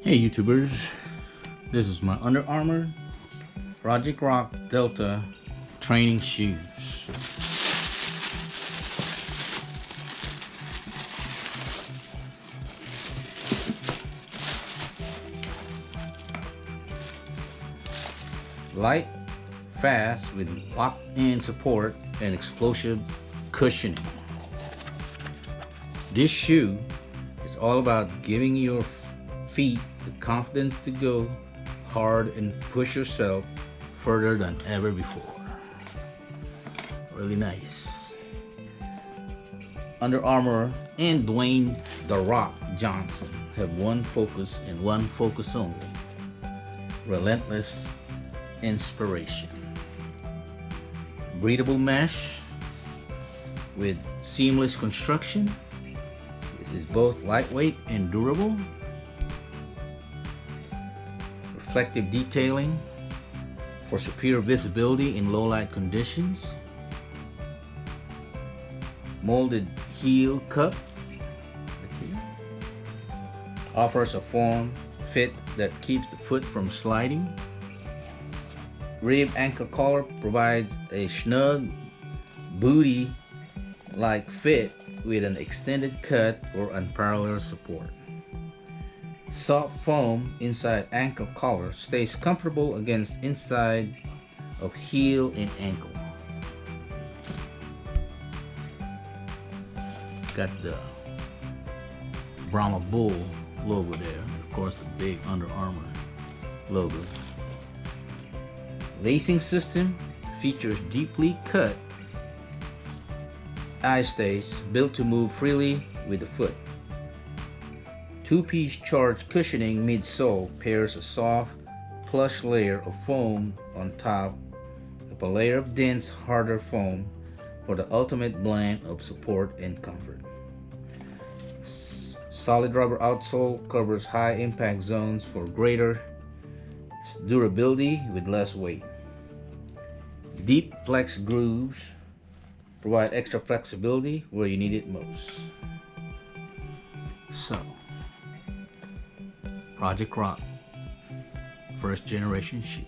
Hey YouTubers, this is my Under Armour Project Rock Delta training shoes. Light, fast with locked-in support and explosive cushioning. This shoe is all about giving your feet the confidence to go hard and push yourself further than ever before. Really nice. Under Armour and Dwayne "The Rock" Johnson have one focus and one focus only: relentless inspiration. Breathable mesh with seamless construction. It is both lightweight and durable. Reflective detailing for superior visibility in low light conditions. Molded heel cup offers a form fit that keeps the foot from sliding. Rib ankle collar provides a snug booty-like fit with an extended cut or unparalleled support. Soft foam inside ankle collar stays comfortable against inside of heel and ankle. Got the Brahma Bull logo there, and of course the big Under Armour logo. Lacing system features deeply cut eye stays built to move freely with the foot. Two-piece charged cushioning midsole pairs a soft, plush layer of foam on top of a layer of dense, harder foam for the ultimate blend of support and comfort. Solid rubber outsole covers high impact zones for greater durability with less weight. Deep flex grooves provide extra flexibility where you need it most. So, Project Rock, first generation shoe.